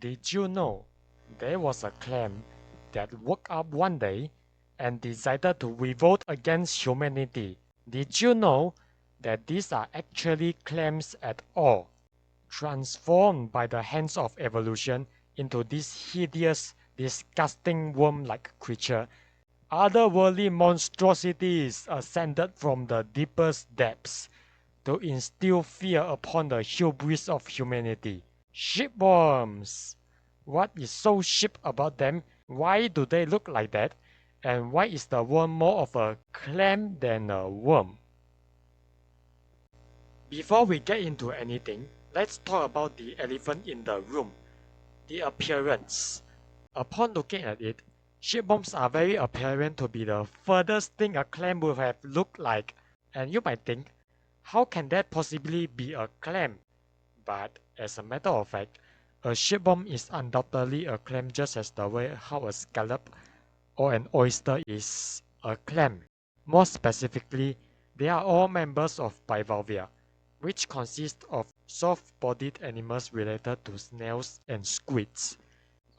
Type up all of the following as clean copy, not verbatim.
Did you know there was a clam that woke up one day and decided to revolt against humanity? Did you know that these are actually clams at all, transformed by the hands of evolution into this hideous, disgusting worm-like creature? Otherworldly monstrosities ascended from the deepest depths to instill fear upon the hubris of humanity. Shipworms! What is so ship about them? Why do they look like that? And why is the worm more of a clam than a worm? Before we get into anything, let's talk about the elephant in the room, the appearance. Upon looking at it, shipworms are very apparent to be the furthest thing a clam would have looked like. And you might think, how can that possibly be a clam? But as a matter of fact, a shipworm is undoubtedly a clam just as the way how a scallop or an oyster is a clam. More specifically, they are all members of bivalvia, which consist of soft-bodied animals related to snails and squids,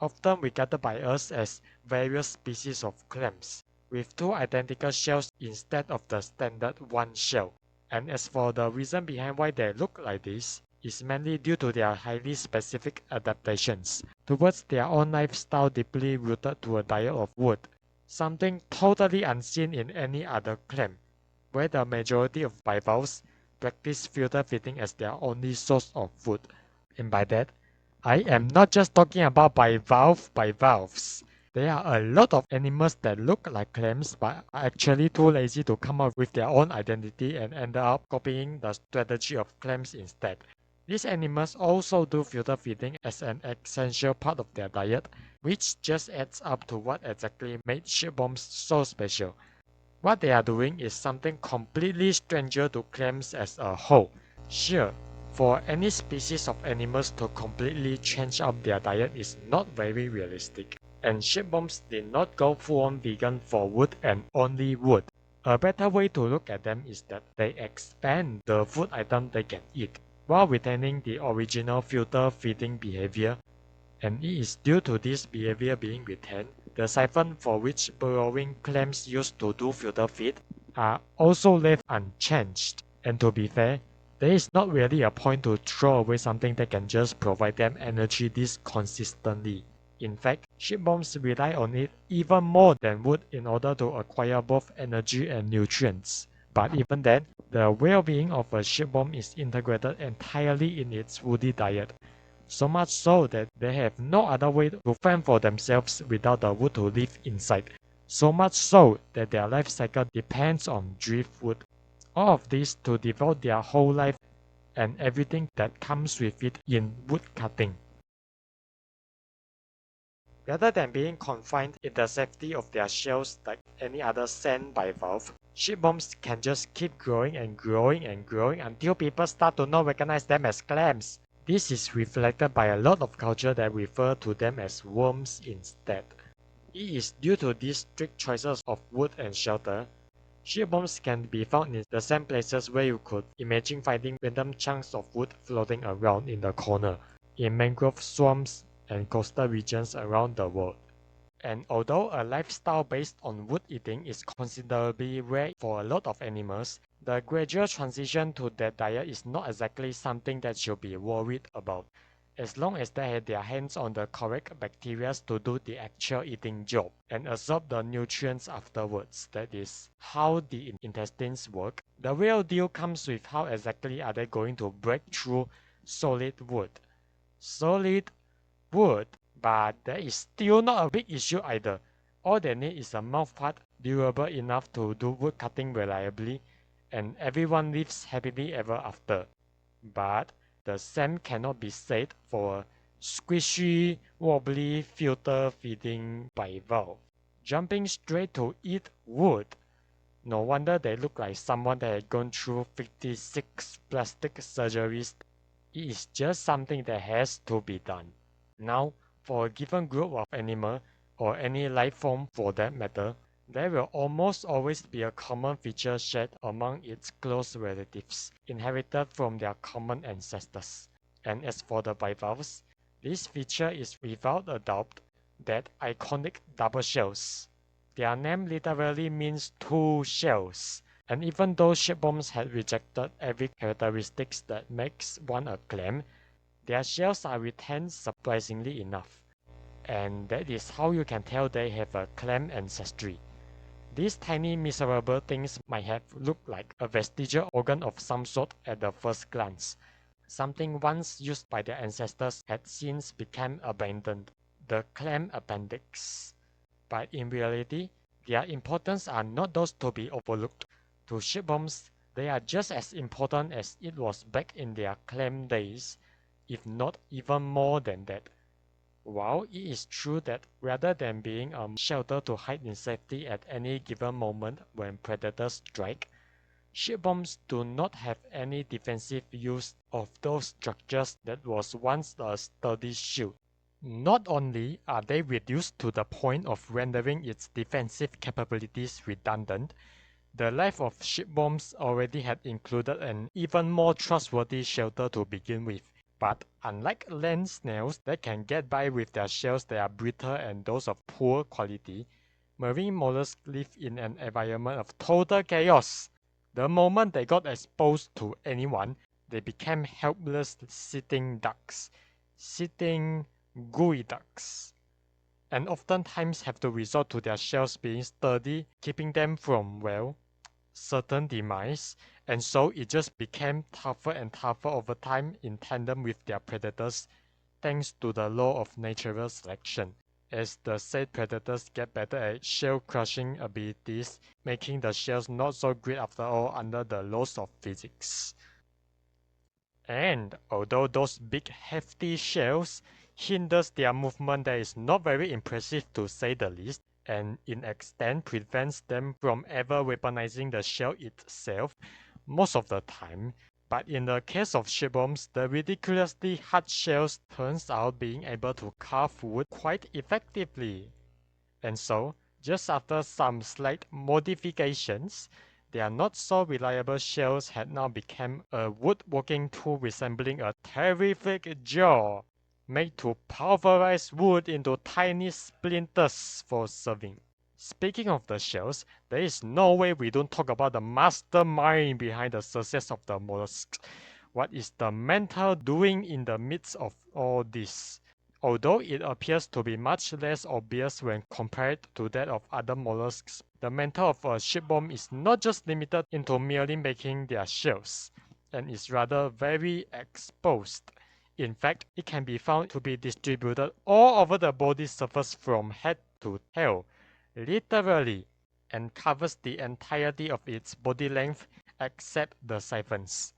often regarded by us as various species of clams, with two identical shells instead of the standard one shell. And as for the reason behind why they look like this, is mainly due to their highly specific adaptations towards their own lifestyle deeply rooted to a diet of wood, something totally unseen in any other clam, where the majority of bivalves practice filter feeding as their only source of food. And by that, I am not just talking about bivalves. There are a lot of animals that look like clams but are actually too lazy to come up with their own identity and end up copying the strategy of clams instead. These animals also do filter feeding as an essential part of their diet, which just adds up to what exactly made shipworms so special. What they are doing is something completely stranger to clams as a whole. Sure, for any species of animals to completely change up their diet is not very realistic, and shipworms did not go full-on vegan for wood and only wood. A better way to look at them is that they expand the food item they can eat, while retaining the original filter feeding behavior, and it is due to this behavior being retained, the siphon for which burrowing clams used to do filter feed are also left unchanged. And to be fair, there is not really a point to throw away something that can just provide them energy this consistently. In fact, shipworms rely on it even more than wood in order to acquire both energy and nutrients. But even then, the well-being of a shipworm is integrated entirely in its woody diet, so much so that they have no other way to fend for themselves without the wood to live inside. So much so that their life cycle depends on driftwood. All of this to devote their whole life and everything that comes with it in wood cutting. Rather than being confined in the safety of their shells like any other sand bivalve, shipworms can just keep growing and growing and growing until people start to not recognize them as clams. This is reflected by a lot of culture that refer to them as worms instead. It is due to these strict choices of wood and shelter. Shipworms can be found in the same places where you could imagine finding random chunks of wood floating around in the corner, in mangrove swamps and coastal regions around the world. And although a lifestyle based on wood eating is considerably rare for a lot of animals, the gradual transition to that diet is not exactly something that should be worried about, as long as they have their hands on the correct bacteria to do the actual eating job and absorb the nutrients afterwards. That is how the intestines work. The real deal comes with how exactly are they going to break through solid wood. Solid wood, but that is still not a big issue either. All they need is a mouthpart durable enough to do wood cutting reliably, and everyone lives happily ever after. But the same cannot be said for a squishy, wobbly, filter feeding bivalve. Jumping straight to eat wood. No wonder they look like someone that had gone through 56 plastic surgeries. It is just something that has to be done. Now, for a given group of animal, or any life form for that matter, there will almost always be a common feature shared among its close relatives, inherited from their common ancestors. And as for the bivalves, This feature is without a doubt that iconic double shells. Their name literally means two shells, and even though shipworms had rejected every characteristics that makes one a clam, their shells are retained surprisingly enough, and that is how you can tell they have a clam ancestry. These tiny miserable things might have looked like a vestigial organ of some sort at the first glance. Something once used by their ancestors had since become abandoned, the clam appendix. But in reality, their importance are not those to be overlooked. To shipworms, they are just as important as it was back in their clam days, if not even more than that. While it is true that rather than being a shelter to hide in safety at any given moment when predators strike, shipworms do not have any defensive use of those structures that was once a sturdy shield. Not only are they reduced to the point of rendering its defensive capabilities redundant, the life of shipworms already had included an even more trustworthy shelter to begin with. But unlike land snails that can get by with their shells that are brittle and those of poor quality, marine mollusks live in an environment of total chaos. The moment they got exposed to anyone, they became helpless sitting geoducks, and oftentimes have to resort to their shells being sturdy, keeping them from, well, certain demise, and so it just became tougher and tougher over time in tandem with their predators, thanks to the law of natural selection, as the said predators get better at shell crushing abilities, making the shells not so great after all under the laws of physics. And although those big hefty shells hinders their movement that is not very impressive to say the least, and in extent prevents them from ever weaponizing the shell itself most of the time. But in the case of shipworms, the ridiculously hard shells turns out being able to carve wood quite effectively. And so, just after some slight modifications, their not so reliable shells had now become a woodworking tool resembling a terrific jaw, made to pulverize wood into tiny splinters for serving. Speaking of the shells, there is no way we don't talk about the mastermind behind the success of the mollusks. What is the mentor doing in the midst of all this? Although it appears to be much less obvious when compared to that of other mollusks, the mentor of a shipworm is not just limited into merely making their shells, and is rather very exposed. In fact, it can be found to be distributed all over the body surface from head to tail, literally, and covers the entirety of its body length except the siphons.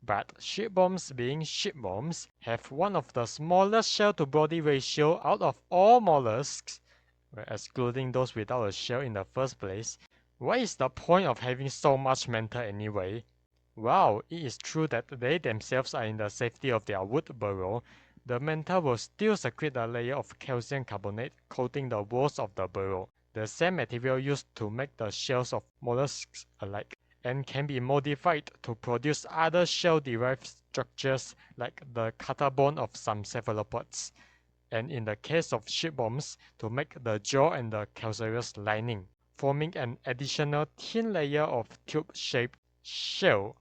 But shipworms, being shipworms, have one of the smallest shell-to-body ratio out of all mollusks, excluding those without a shell in the first place. What is the point of having so much mantle anyway? While it is true that they themselves are in the safety of their wood burrow, the mantle will still secrete a layer of calcium carbonate coating the walls of the burrow, the same material used to make the shells of mollusks alike, and can be modified to produce other shell-derived structures like the catterbone of some cephalopods, and in the case of shipworms, to make the jaw and the calcareous lining, forming an additional thin layer of tube-shaped shell.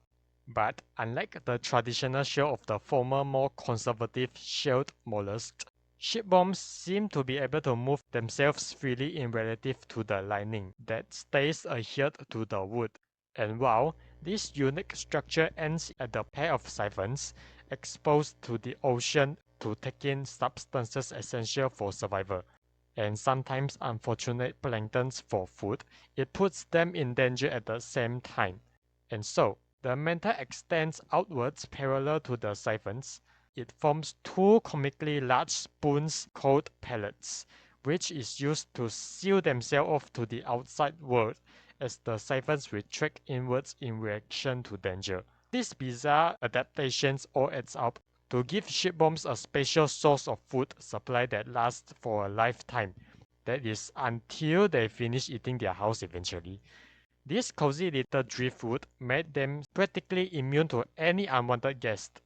But unlike the traditional shell of the former more conservative shelled mollusks, shipworms seem to be able to move themselves freely in relative to the lining that stays adhered to the wood. And while this unique structure ends at the pair of siphons exposed to the ocean to take in substances essential for survival, and sometimes unfortunate planktons for food, it puts them in danger at the same time. And so, the mantle extends outwards parallel to the siphons. It forms two comically large spoons called pellets, which is used to seal themselves off to the outside world as the siphons retract inwards in reaction to danger. These bizarre adaptations all adds up to give shipworms a special source of food supply that lasts for a lifetime. That is, until they finish eating their house eventually. This cozy little driftwood made them practically immune to any unwanted guest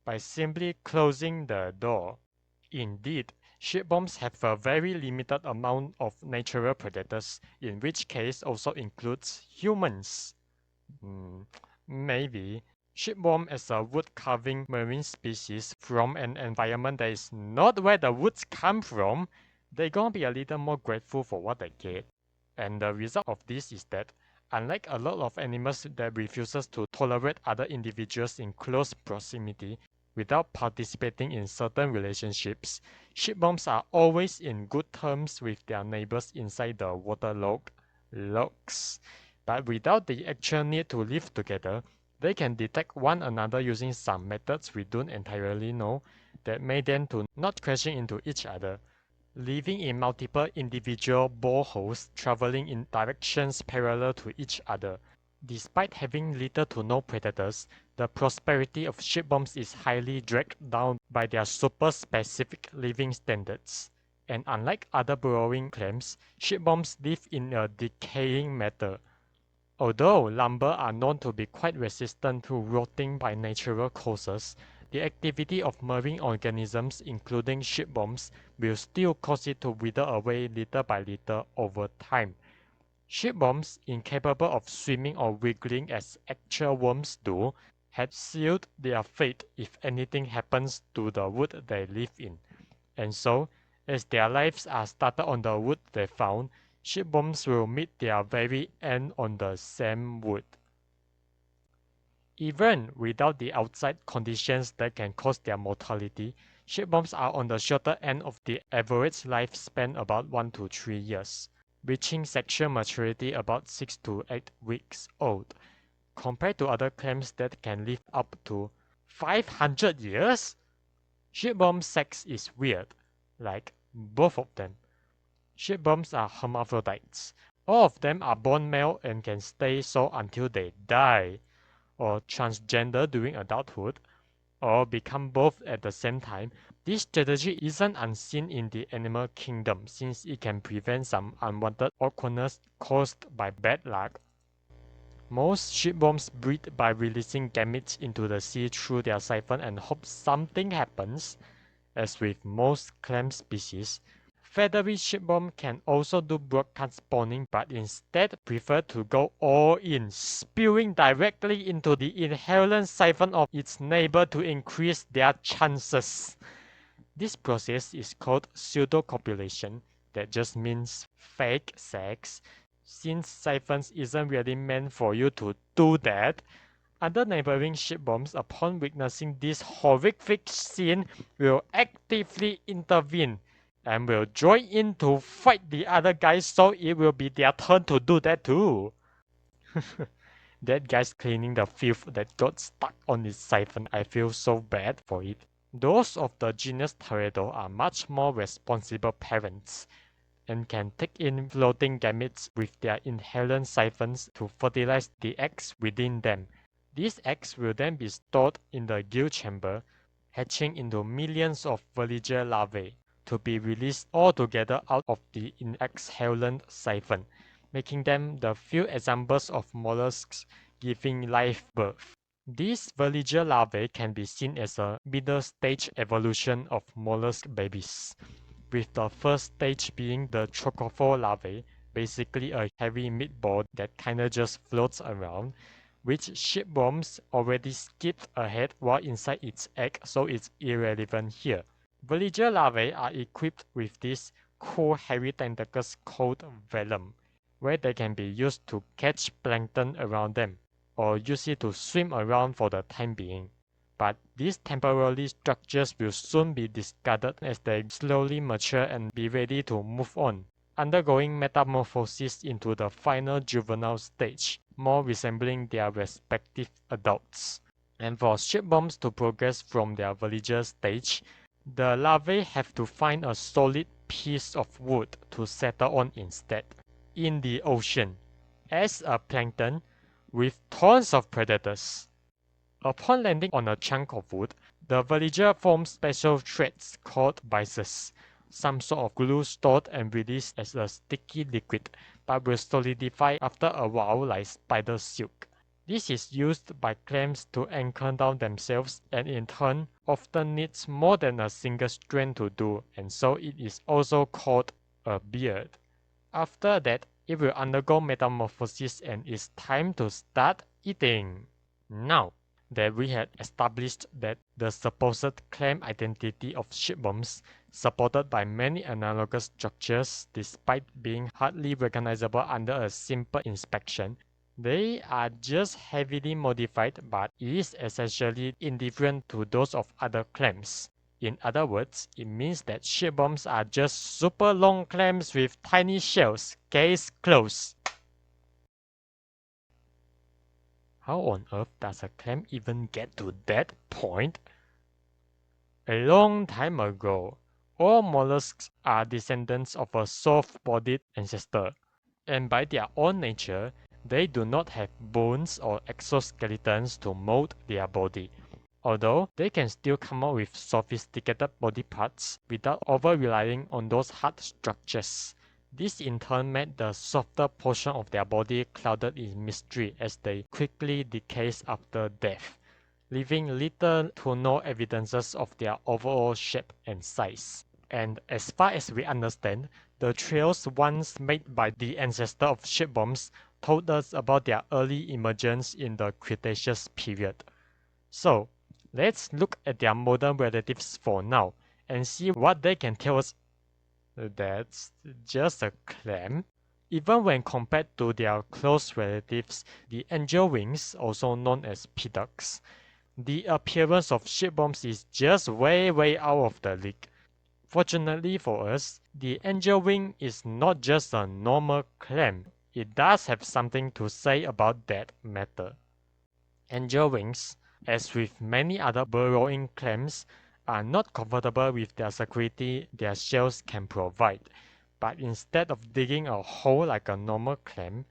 by simply closing the door. Indeed, shipworms have a very limited amount of natural predators, in which case also includes humans. Hmm, maybe. Shipworm is a wood-carving marine species from an environment that is not where the woods come from. They gonna be a little more grateful for what they get. And the result of this is that, unlike a lot of animals that refuses to tolerate other individuals in close proximity without participating in certain relationships, shipworms are always in good terms with their neighbors inside the waterlogged logs. But without the actual need to live together, they can detect one another using some methods we don't entirely know that may them to not crashing into each other, living in multiple individual boreholes traveling in directions parallel to each other. Despite having little to no predators, the prosperity of shipworms is highly dragged down by their super specific living standards. And unlike other burrowing clams, shipworms live in a decaying matter. Although lumber are known to be quite resistant to rotting by natural causes, the activity of marine organisms, including shipworms, will still cause it to wither away little by little over time. Shipworms, incapable of swimming or wiggling as actual worms do, had sealed their fate if anything happens to the wood they live in. And so, as their lives are started on the wood they found, shipworms will meet their very end on the same wood. Even without the outside conditions that can cause their mortality, shipworms are on the shorter end of the average lifespan, about 1 to 3 years, reaching sexual maturity about 6 to 8 weeks old, compared to other clams that can live up to 500 years. Shipworm sex is weird, like both of them. Shipworms are hermaphrodites. All of them are born male and can stay so until they die, or transgender during adulthood, or become both at the same time. This strategy isn't unseen in the animal kingdom since it can prevent some unwanted awkwardness caused by bad luck. Most shipworms breed by releasing gametes into the sea through their siphon and hope something happens. As with most clam species, feathery shipworm can also do broadcast spawning but instead prefer to go all in, spewing directly into the inhalant siphon of its neighbor to increase their chances. This process is called pseudocopulation, that just means fake sex. Since siphons isn't really meant for you to do that, other neighboring shipworms, upon witnessing this horrific scene, will actively intervene and will join in to fight the other guys so it will be their turn to do that too. That guy's cleaning the filth that got stuck on his siphon. I feel so bad for it. Those of the genus Teredo are much more responsible parents and can take in floating gametes with their inhalant siphons to fertilize the eggs within them. These eggs will then be stored in the gill chamber, hatching into millions of veliger larvae to be released all together out of the inexhalant siphon, making them the few examples of mollusks giving live birth. These veliger larvae can be seen as a middle stage evolution of mollusk babies, with the first stage being the trochophore larvae, basically a heavy meatball that kinda just floats around, which shipworms already skipped ahead while inside its egg, so it's irrelevant here. Veliger larvae are equipped with these cool hairy tentacles called velum, where they can be used to catch plankton around them, or use it to swim around for the time being. But these temporary structures will soon be discarded as they slowly mature and be ready to move on, undergoing metamorphosis into the final juvenile stage, more resembling their respective adults. And for shipworms to progress from their veliger stage, the larvae have to find a solid piece of wood to settle on instead, in the ocean, as a plankton with tons of predators. Upon landing on a chunk of wood, the veliger forms special threads called byssus, some sort of glue stored and released as a sticky liquid, but will solidify after a while like spider silk. This is used by clams to anchor down themselves and in turn often needs more than a single strand to do, and so it is also called a beard. After that, it will undergo metamorphosis and it's time to start eating. Now that we had established that the supposed clam identity of shipworms, supported by many analogous structures despite being hardly recognizable under a simple inspection, they are just heavily modified but is essentially indifferent to those of other clams. In other words, it means that shipworms are just super long clams with tiny shells. Case closed. How on earth does a clam even get to that point? A long time ago, all mollusks are descendants of a soft-bodied ancestor, and by their own nature, they do not have bones or exoskeletons to mold their body. Although they can still come up with sophisticated body parts without over-relying on those hard structures. This in turn made the softer portion of their body clouded in mystery as they quickly decays after death, leaving little to no evidences of their overall shape and size. And as far as we understand, the trails once made by the ancestor of shipworms told us about their early emergence in the Cretaceous period. So, let's look at their modern relatives for now and see what they can tell us. That's just a clam. Even when compared to their close relatives, the angelwings, also known as pidux, the appearance of shipworms is just way out of the league. Fortunately for us, the angelwing is not just a normal clam. It does have something to say about that matter. Angelwings, as with many other burrowing clams, are not comfortable with their security their shells can provide, but instead of digging a hole like a normal clam,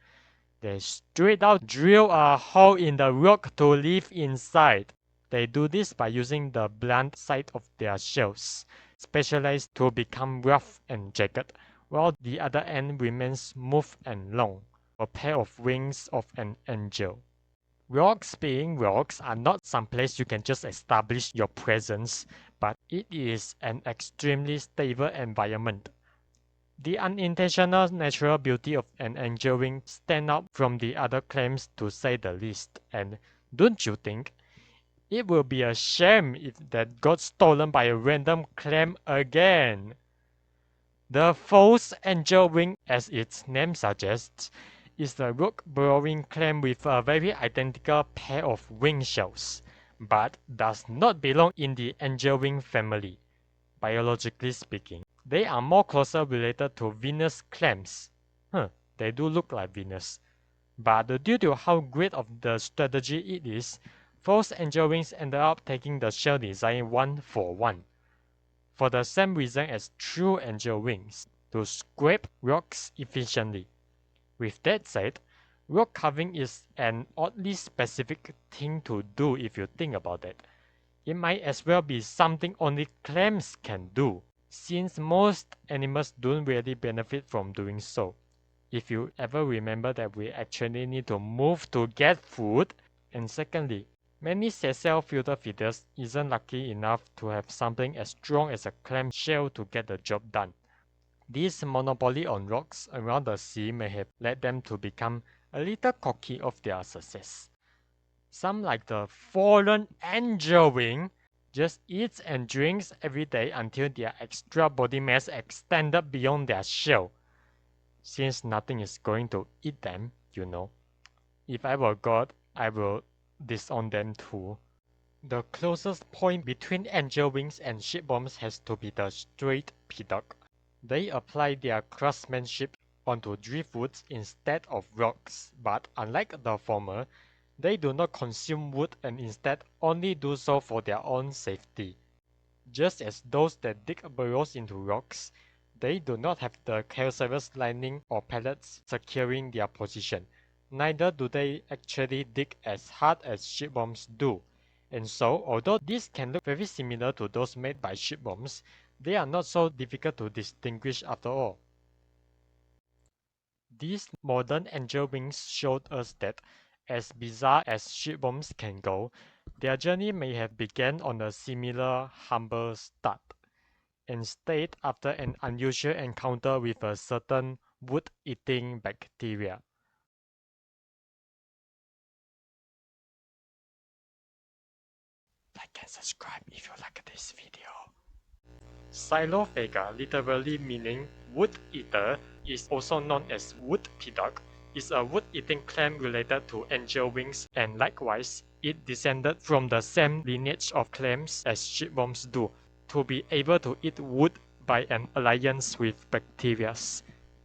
they straight out drill a hole in the rock to live inside. They do this by using the blunt side of their shells, specialized to become rough and jagged, while the other end remains smooth and long, a pair of wings of an angel. Rocks being rocks are not some place you can just establish your presence, but it is an extremely stable environment. The unintentional natural beauty of an angelwing stand out from the other clams to say the least, and don't you think it will be a shame if that got stolen by a random clam again? The false angelwing, as its name suggests, is a rock-burrowing clam with a very identical pair of wing shells, but does not belong in the angelwing family. Biologically speaking, they are more closer related to Venus clams. They do look like Venus. But due to how great of the strategy it is, false angelwings ended up taking the shell design one for one, for the same reason as true angelwings, to scrape rocks efficiently. With that said, rock carving is an oddly specific thing to do if you think about it. It might as well be something only clams can do, since most animals don't really benefit from doing so. If you ever remember that we actually need to move to get food, and secondly, many sessile filter feeders isn't lucky enough to have something as strong as a clam shell to get the job done. This monopoly on rocks around the sea may have led them to become a little cocky of their success. Some, like the fallen angelwing, just eats and drinks every day until their extra body mass extended beyond their shell. Since nothing is going to eat them, you know. If I were God, I will disown them too. The closest point between angelwings and shipworms has to be the straight piddock. They apply their craftsmanship onto driftwoods instead of rocks, but unlike the former, they do not consume wood and instead only do so for their own safety. Just as those that dig burrows into rocks, they do not have the calcareous lining or pellets securing their position. Neither do they actually dig as hard as shipworms do. And so, although these can look very similar to those made by shipworms, they are not so difficult to distinguish after all. These modern angelwings showed us that As bizarre as shipworms can go, their journey may have begun on a similar humble start, and stayed after an unusual encounter with a certain wood-eating bacteria. Like and subscribe if you like this video. Xylophaga, literally meaning wood eater, is also known as wood piddock, is a wood-eating clam related to angelwings, and likewise, it descended from the same lineage of clams as shipworms do, to be able to eat wood by an alliance with bacteria.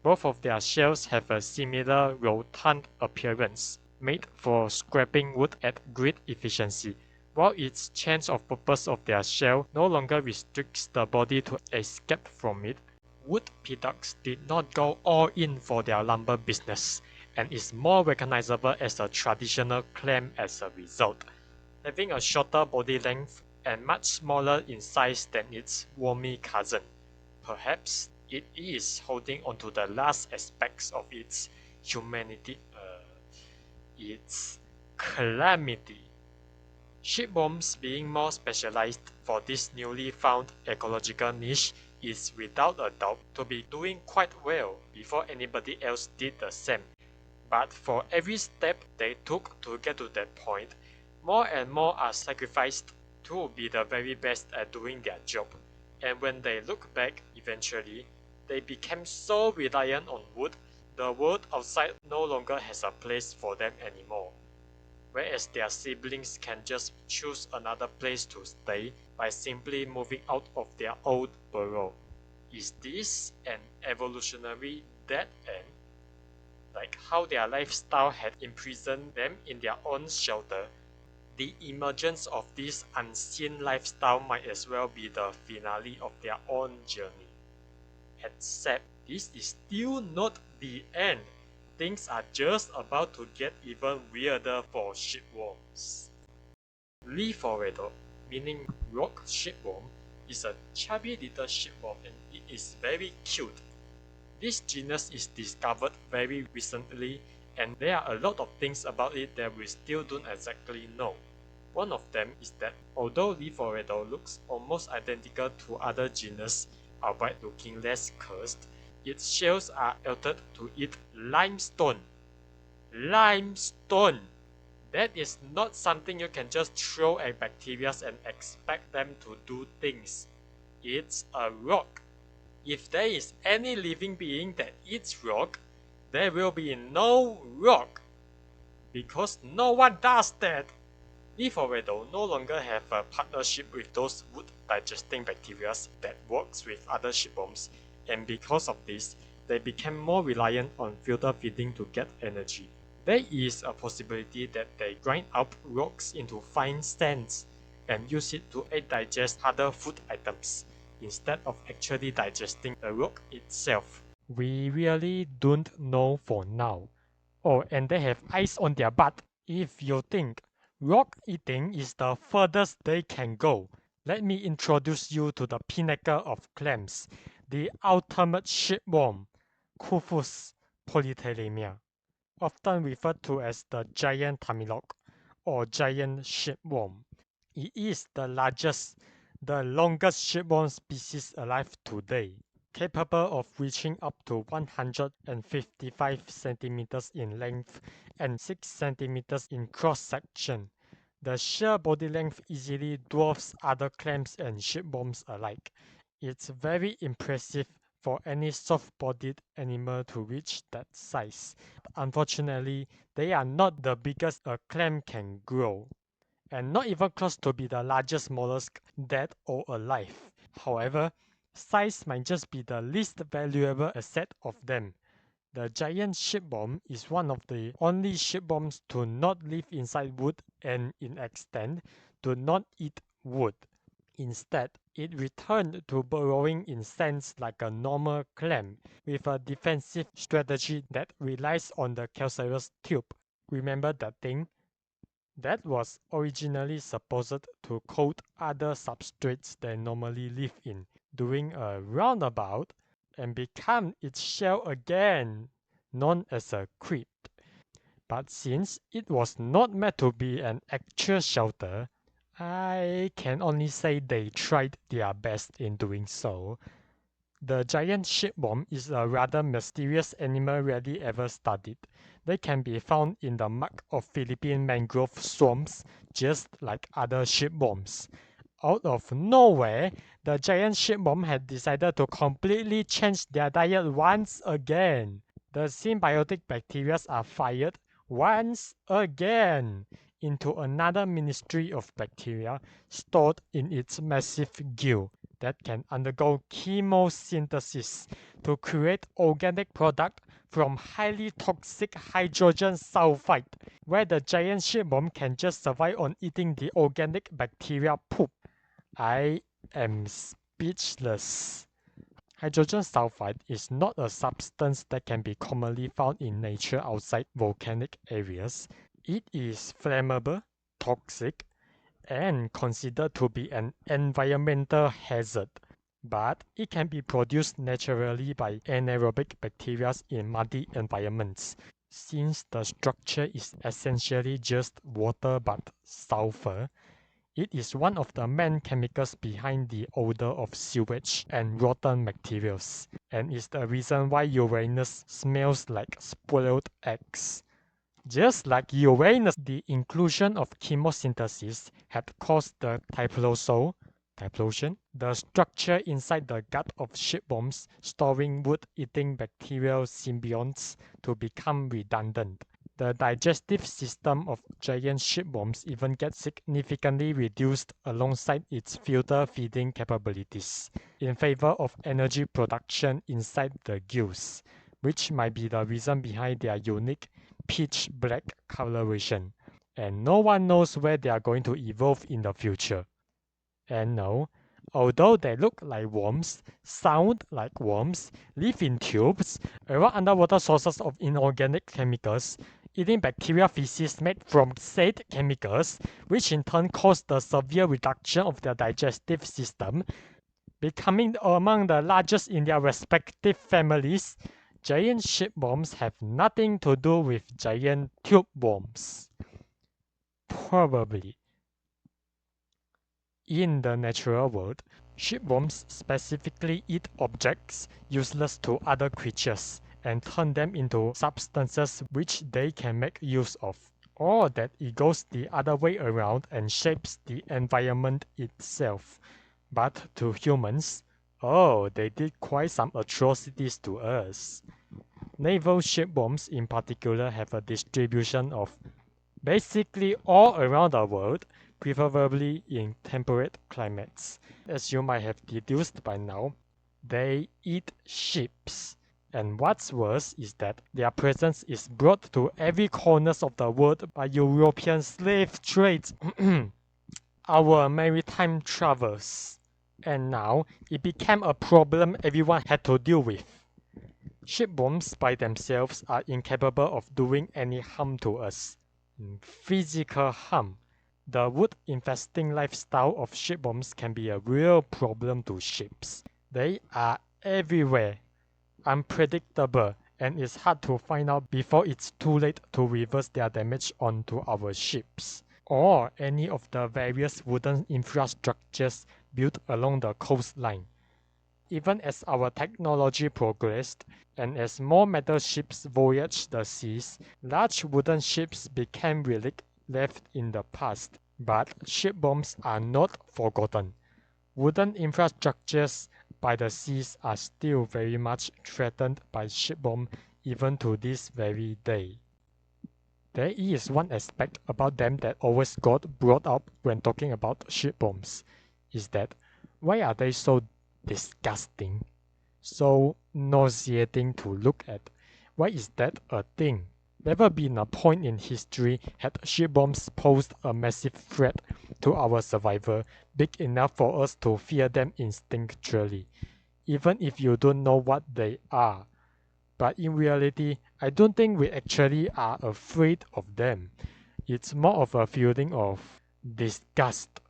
Both of their shells have a similar rotund appearance, made for scraping wood at great efficiency. While its change of purpose of their shell no longer restricts the body to escape from it, wood piddocks did not go all in for their lumber business, and is more recognizable as a traditional clam as a result, having a shorter body length and much smaller in size than its wormy cousin. Perhaps it is holding onto the last aspects of its humanity, its calamity. Shipworms, being more specialized for this newly found ecological niche, is without a doubt to be doing quite well before anybody else did the same. But for every step they took to get to that point, more and more are sacrificed to be the very best at doing their job. And when they look back, eventually, they became so reliant on wood, the world outside no longer has a place for them anymore. Whereas their siblings can just choose another place to stay by simply moving out of their old burrow. Is this an evolutionary dead end? Like how their lifestyle had imprisoned them in their own shelter, the emergence of this unseen lifestyle might as well be the finale of their own journey. Except this is still not the end. Things are just about to get even weirder for shipworms. Liforedo, meaning rock shipworm, is a chubby little shipworm and it is very cute. This genus is discovered very recently, and there are a lot of things about it that we still don't exactly know. One of them is that although Liforedo looks almost identical to other genus, albeit looking less cursed, its shells are altered to eat limestone. Limestone! That is not something you can just throw at bacteria and expect them to do things. It's a rock. If there is any living being that eats rock, there will be no rock. Because no one does that. Liforedo no longer have a partnership with those wood-digesting bacteria that works with other shipworms, and because of this, they became more reliant on filter feeding to get energy. There is a possibility that they grind up rocks into fine sands and use it to aid digest other food items, instead of actually digesting the rock itself. We really don't know for now. Oh, and they have eyes on their butt. If you think rock eating is the furthest they can go, let me introduce you to the pinnacle of clams, the ultimate shipworm, Kuphus polythalamia, often referred to as the giant tamilok or giant shipworm. It is the largest, the longest shipworm species alive today, capable of reaching up to 155 centimeters in length and 6 centimeters in cross-section. The sheer body length easily dwarfs other clams and shipworms alike. It's very impressive for any soft-bodied animal to reach that size. Unfortunately, they are not the biggest a clam can grow, and not even close to be the largest mollusk dead or alive. However, size might just be the least valuable asset of them. The giant shipworm is one of the only shipworms to not live inside wood and, in extent, to not eat wood. Instead, it returned to burrowing in sands like a normal clam, with a defensive strategy that relies on the calcareous tube. Remember that thing? That was originally supposed to coat other substrates they normally live in, doing a roundabout, and become its shell again, known as a crypt. But since it was not meant to be an actual shelter, I can only say they tried their best in doing so. The giant shipworm is a rather mysterious animal rarely ever studied. They can be found in the muck of Philippine mangrove swamps, just like other shipworms. Out of nowhere, the giant shipworm had decided to completely change their diet once again. The symbiotic bacteria are fired once again into another ministry of bacteria stored in its massive gill that can undergo chemosynthesis to create organic product from highly toxic hydrogen sulfide, where the giant shipworm can just survive on eating the organic bacteria poop. I am speechless. Hydrogen sulfide is not a substance that can be commonly found in nature outside volcanic areas. It is flammable, toxic, and considered to be an environmental hazard, but it can be produced naturally by anaerobic bacteria in muddy environments. Since the structure is essentially just water but sulfur, it is one of the main chemicals behind the odor of sewage and rotten materials, and is the reason why Uranus smells like spoiled eggs. Just like Uranus, the inclusion of chemosynthesis had caused the typhlosion, the structure inside the gut of shipworms storing wood-eating bacterial symbionts, to become redundant. The digestive system of giant shipworms even gets significantly reduced alongside its filter feeding capabilities in favor of energy production inside the gills, which might be the reason behind their unique pitch black coloration. And no one knows where they are going to evolve in the future. And no, although they look like worms, sound like worms, live in tubes, around underwater sources of inorganic chemicals, eating bacteria feces made from said chemicals, which in turn cause the severe reduction of their digestive system, becoming among the largest in their respective families, giant shipworms have nothing to do with giant tube worms. Probably. In the natural world, shipworms specifically eat objects useless to other creatures and turn them into substances which they can make use of, or that it goes the other way around and shapes the environment itself. But to humans, oh, they did quite some atrocities to us. Naval shipworms in particular have a distribution of basically all around the world, preferably in temperate climates. As you might have deduced by now, they eat ships. And what's worse is that their presence is brought to every corner of the world by European slave trades, our maritime travels. And now it became a problem everyone had to deal with. Shipworms by themselves are incapable of doing any harm to us. Physical harm. The wood-infesting lifestyle of shipworms can be a real problem to ships. They are everywhere, unpredictable, and it's hard to find out before it's too late to reverse their damage onto our ships, or any of the various wooden infrastructures built along the coastline. Even as our technology progressed, and as more metal ships voyaged the seas, large wooden ships became relics left in the past. But shipworms are not forgotten. Wooden infrastructures by the seas are still very much threatened by shipworms even to this very day. There is one aspect about them that always got brought up when talking about shipworms, is that why are they so disgusting, so nauseating to look at? Why is that a thing? Never been a point in history had shipworms posed a massive threat to our survival, big enough for us to fear them instinctually, even if you don't know what they are. But in reality, I don't think we actually are afraid of them. It's more of a feeling of disgust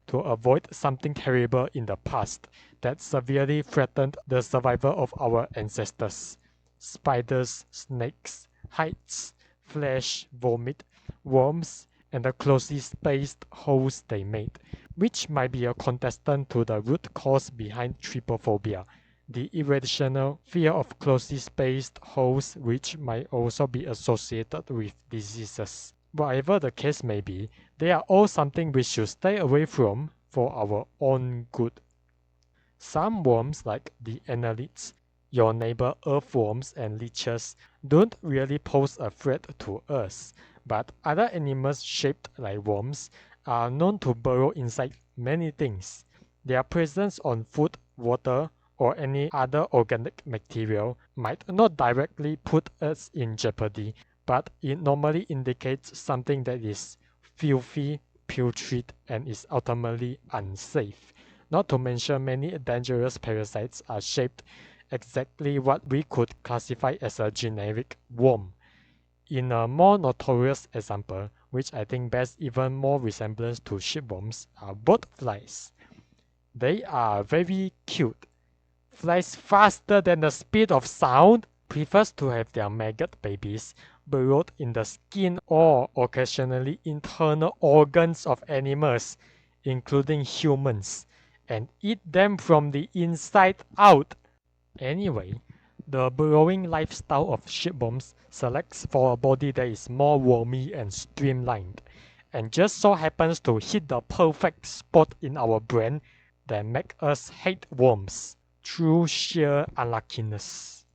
to avoid something terrible in the past that severely threatened the survival of our ancestors. Spiders, snakes, heights, flesh, vomit, worms, and the closely spaced holes they made, which might be a contestant to the root cause behind trypophobia, the irrational fear of closely spaced holes, which might also be associated with diseases. Whatever the case may be, they are all something we should stay away from for our own good. Some worms, like the annelids, your neighbor earthworms and leeches, don't really pose a threat to us, but other animals shaped like worms are known to burrow inside many things. Their presence on food, water, or any other organic material might not directly put us in jeopardy, but it normally indicates something that is filthy, putrid, and is ultimately unsafe. Not to mention many dangerous parasites are shaped exactly what we could classify as a generic worm. In a more notorious example, which I think bears even more resemblance to shipworms, are boat flies. They are very cute, flies faster than the speed of sound, prefers to have their maggot babies burrowed in the skin or occasionally internal organs of animals, including humans, and eat them from the inside out. Anyway, the burrowing lifestyle of shipworms selects for a body that is more wormy and streamlined, and just so happens to hit the perfect spot in our brain that make us hate worms through sheer unluckiness.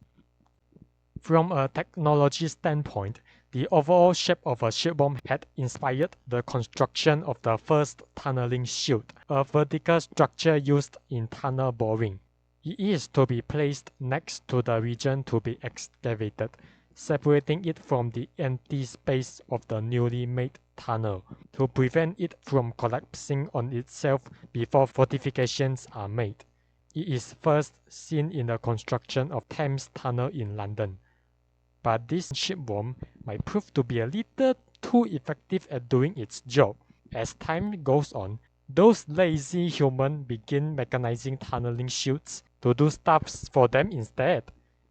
From a technology standpoint, the overall shape of a shipworm had inspired the construction of the first tunneling chute, a vertical structure used in tunnel boring. It is to be placed next to the region to be excavated, separating it from the empty space of the newly made tunnel, to prevent it from collapsing on itself before fortifications are made. It is first seen in the construction of Thames Tunnel in London. But this shipworm might prove to be a little too effective at doing its job. As time goes on, those lazy humans begin mechanizing tunneling chutes to do stuffs for them instead.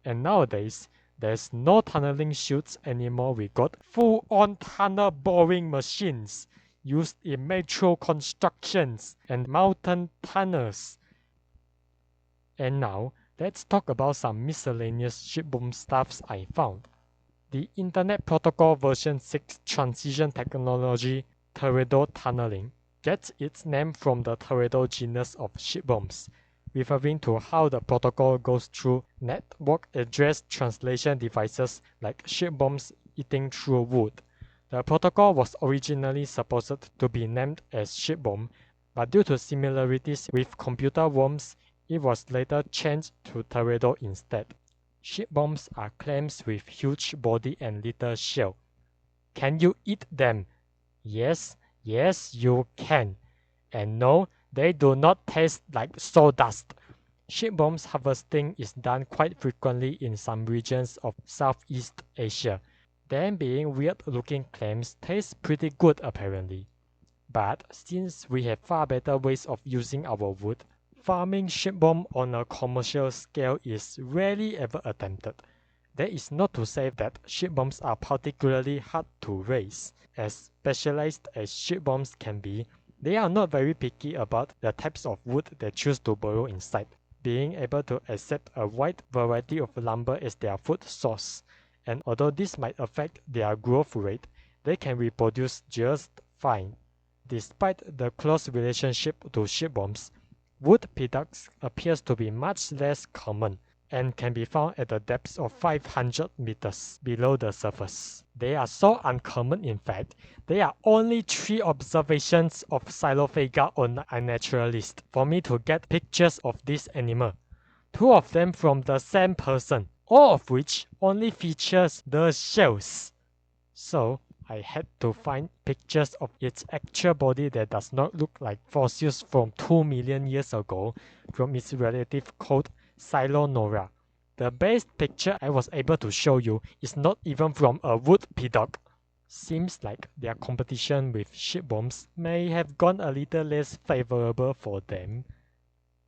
And nowadays, there's no tunneling chutes anymore. We got full-on tunnel boring machines used in metro constructions and mountain tunnels. And now, let's talk about some miscellaneous shipworm stuffs I found. The Internet Protocol version 6 transition technology, teredo tunneling, gets its name from the teredo genus of shipworms, referring to how the protocol goes through network address translation devices like shipworms eating through wood. The protocol was originally supposed to be named as shipworm, but due to similarities with computer worms, it was later changed to teredo instead. Shipworms are clams with huge body and little shell. Can you eat them? Yes, yes, you can. And no, they do not taste like sawdust. Shipworms harvesting is done quite frequently in some regions of Southeast Asia. Them being weird-looking clams taste pretty good apparently. But since we have far better ways of using our wood, farming shipworm on a commercial scale is rarely ever attempted. That is not to say that shipworms are particularly hard to raise. As specialized as shipworms can be, they are not very picky about the types of wood they choose to burrow inside, being able to accept a wide variety of lumber as their food source. And although this might affect their growth rate, they can reproduce just fine. Despite the close relationship to shipworms, wood pidux appears to be much less common and can be found at the depths of 500 meters below the surface. They are so uncommon, in fact, there are only 3 observations of Xylophaga on iNaturalist for me to get pictures of this animal. 2 of them from the same person, all of which only features the shells. So, I had to find pictures of its actual body that does not look like fossils from 2 million years ago from its relative called Silonora. The best picture I was able to show you is not even from a wood piddock. Seems like their competition with shipworms may have gone a little less favorable for them.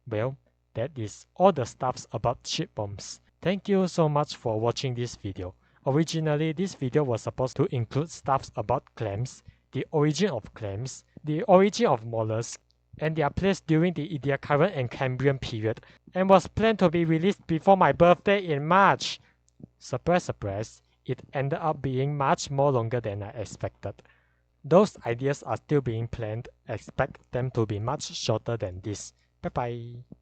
Well, that is all the stuffs about shipworms. Thank you so much for watching this video. Originally, this video was supposed to include stuff about clams, the origin of clams, the origin of mollusks, and their place during the Ediacaran and Cambrian period, and was planned to be released before my birthday in March. Surprise, surprise, it ended up being much more longer than I expected. Those ideas are still being planned. Expect them to be much shorter than this. Bye bye.